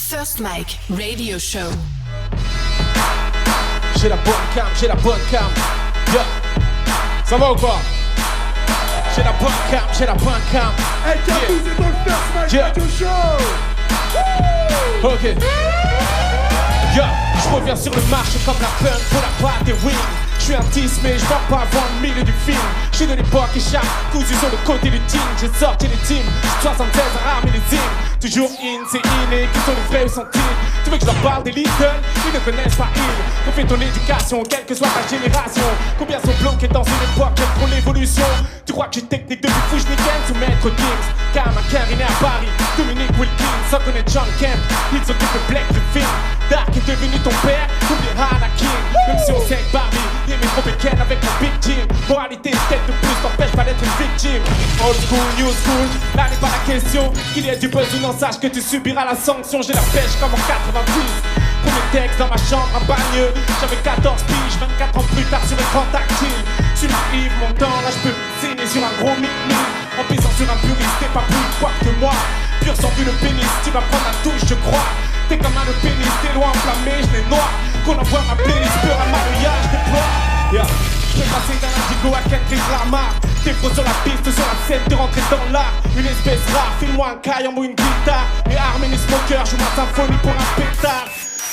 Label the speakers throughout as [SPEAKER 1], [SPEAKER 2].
[SPEAKER 1] First Mike Radio Show.
[SPEAKER 2] J'ai la bonne cam, yeah. Ça va ou quoi? J'ai la bonne cam.
[SPEAKER 3] Hey, Kabou, c'est dans le First Mike Radio Show.
[SPEAKER 2] Ok. Yeah. Je reviens sur le marché comme la punk pour la part des wings. Je suis un 10 mais je vends pas avant le milieu du film. Je suis de l'époque et chaque cousu sur le côté du team. J'ai sorti les teams, 76 armes et les hymnes. Toujours in, c'est inné, qui sont les vrais ou sont-ils? Tu veux que je leur parle des little? Ils ne connaissent pas ils. Refais ton éducation, quelle que soit ta génération. Combien sont bloqués dans une époque, j'aime trop l'évolution. Tu crois que j'ai technique depuis Fouchniken ou Maître Gims? Kama Karin est à Paris, Dominique Wilkins, sans connaître John Kemp. Ils s'occupent de Black de film. Dark est devenu ton père, oublie Anakin. Même si on sait que Barbie, il est trop bécaine avec mon big team. Moralité, tête de plus t'empêche pas d'être une victime. Old school, new school, là n'est pas la question. Qu'il y ait du buzz ou non, sache que tu subiras la sanction. J'ai la pêche comme en 90. Premier texte dans ma chambre à Bagneux. J'avais 14 piges, 24 ans plus tard sur écran tactile. Sur le livre, mon temps, là je peux signer sur un gros mic-mic. En pisant sur un puriste, t'es pas plus quoi que moi. Pur sans vu le pénis, tu vas prendre la touche, je crois. T'es comme un pénis, t'es loin enflammé, je l'ai noir. Qu'on envoie ma playlist, peur à mariage, déploie. Yeah. Je peux passer d'un indigo à Kendrick Lamar. T'es faux sur la piste, sur la scène, t'es rentré dans l'art. Une espèce rare, file-moi un caillon ou une guitare. Et arme et les smokers, joue ma symphonie pour un pétard.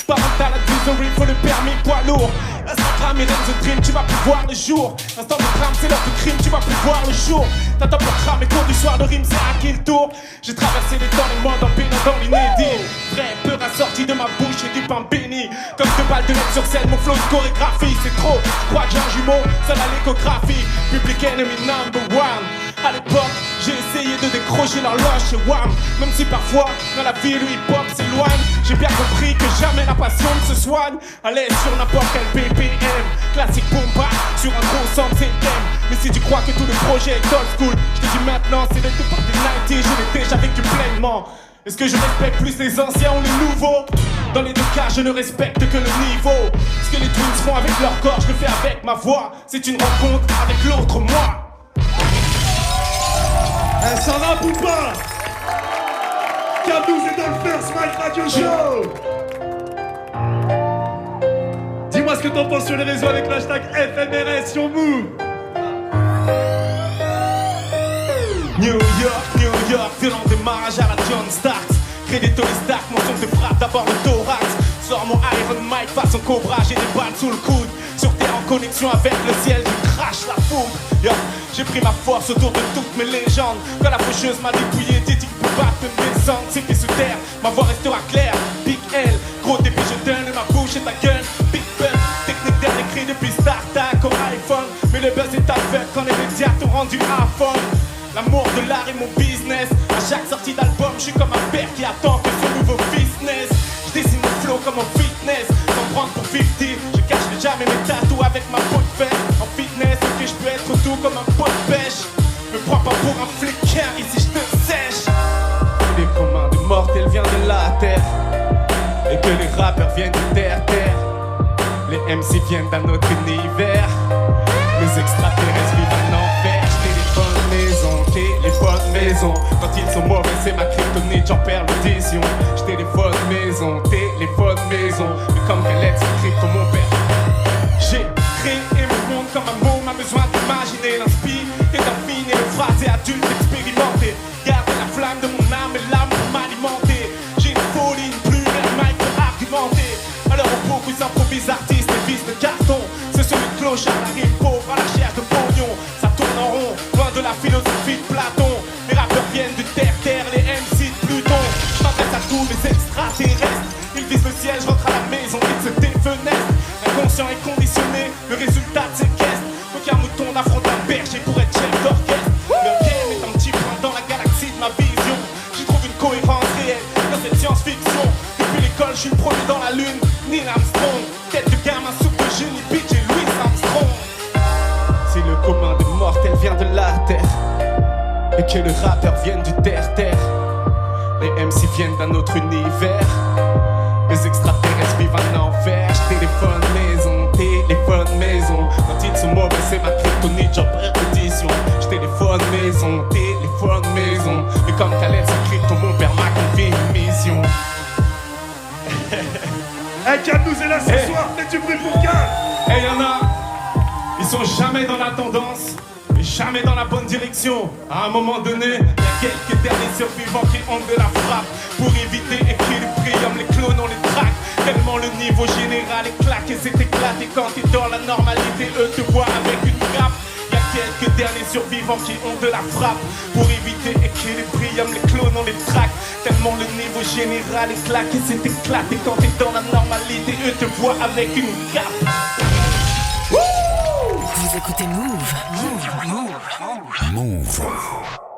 [SPEAKER 2] Parental advisory, faut le permis poids lourd. Instagram et Renzo Dream, tu vas plus voir le jour. Instant de drame, c'est l'heure de crime, tu vas plus voir le jour. T'attends pour cramer, cours du soir de rime, c'est à qui le tour? J'ai traversé les temps, les modes en pénant dans l'inédit. Vrai peur assorti de ma bouche et du pain béni. Comme deux balles de lettres sur scène, mon flow de chorégraphie, c'est trop. Je crois que j'ai un jumeau, seul à l'échographie. Public enemy number one. À l'époque, j'ai essayé de décrocher l'horloge chez Wham. Même si parfois, dans la vie, le hip-hop s'éloigne. J'ai bien compris que jamais la passion ne se soigne. À l'aise sur n'importe quel BPM. Classique boom bap, sur un gros centre CM. Mais si tu crois que tout le projet est old school, je te dis maintenant, c'est l'époque des 90s, je l'ai déjà vécu pleinement. Est-ce que je respecte plus les anciens ou les nouveaux? Dans les deux cas, je ne respecte que le niveau. Ce que les twins font avec leur corps, je le fais avec ma voix. C'est une rencontre avec l'autre moi.
[SPEAKER 3] Ça rappe ou pas? Kabou, c'est dans le First Mike Radio Show. Dis-moi ce que t'en penses sur les réseaux avec l'hashtag FMRS sur Move.
[SPEAKER 2] New York, violent démarrage à la John Starks. Crédit Tony Stark, mon son te frappe d'abord le thorax. Sors mon Iron Mike façon Cobra, j'ai des balles sous le coude. Sur terre en connexion avec le ciel, je crache la foudre. Yeah. J'ai pris ma force autour de toutes mes légendes. Quand la faucheuse m'a dépouillé, t'es dit que pas te descendre. C'est pieds sous terre, ma voix restera claire. Big L, gros débit je donne ma bouche et ta gueule. Big Buzz, technique d'air écrit depuis StarTAC au iPhone. Mais le buzz est aveugle quand les médias t'ont rendu à fond. L'amour de l'art est mon business. À chaque sortie d'album, je suis comme un père qui attend que son nouveau business. Je dessine mon flow comme en fitness. Sans prendre pour 50, je cache jamais mes tatous avec ma peau de fesse. En fitness, ok, je peux être doux comme un pot de pêche. Me prends pas pour un flicker, ici je te sèche. Les commandes mortelles viennent de la terre. Et que les rappeurs viennent de terre. Les MC viennent d'un autre univers. Les extraterrestres vivent un enfer. Téléphone maison, quand ils sont mauvais c'est ma kryptonite, j'en perds l'audition. Je téléphone maison, mais comme Khaled c'est crypto mon père. J'ai créé mon monde comme un môme a besoin d'imaginer. L'inspire et d'affiner le phrase et adulte expérimenté. Garder la flamme de mon âme et l'âme pour m'alimenter. J'ai une folie, une plume et un mic pour argumenter. Alors beaucoup s'improvisent artistes et visent de carton. C'est celui de clochard, la rime pauvre à la chair de pognon. Ça tourne en rond, loin de la philosophie de Platon. Les rappeurs viennent de terre, les MC de Pluton. Je m'adresse à tous les extraterrestres. Ils visent le ciel, je rentre à la maison, ils se défenestrent. L'inconscient est conditionné, le résultat de séquestre. Aucun mouton n'affronte un berger pour être chef d'orchestre. Le game est un petit point dans la galaxie de ma vision. J'y trouve une cohérence réelle dans cette science-fiction. Depuis l'école, je suis le premier dans la lune, Neil Armstrong. Tête de gamin, soupe de génie, bitch et Louis Armstrong. Si le commun des mortels vient de la terre et que le rappeur vienne du terre-terre, les MC viennent d'un autre univers. Les extraterrestres vivent un enfer. Je téléphone maison. Quand ils sont mauvais c'est ma kryptonite, j'en perds l'audition. Je téléphone maison. Mais comme Khaled c'est crypto, mon père m'a confié une mission.
[SPEAKER 3] Cal nous est là ce soir, faites du bruit pour Cal.
[SPEAKER 2] Et y'en a, ils sont jamais dans la tendance, mais jamais dans la bonne direction. À un moment donné, il y a quelques derniers survivants qui ont de la frappe pour éviter équilibrium, les clones on les traque. Tellement le niveau général est claqué, c'est éclaté quand t'es dans la normalité, eux te voient avec une grappe. Il y a quelques derniers survivants qui ont de la frappe pour éviter équilibrium, les clones on les traque. Tellement le niveau général est claqué, c'est éclaté quand t'es dans la normalité, eux te voient avec une cape.
[SPEAKER 1] Vous écoutez Move. Move. Move.
[SPEAKER 4] Move.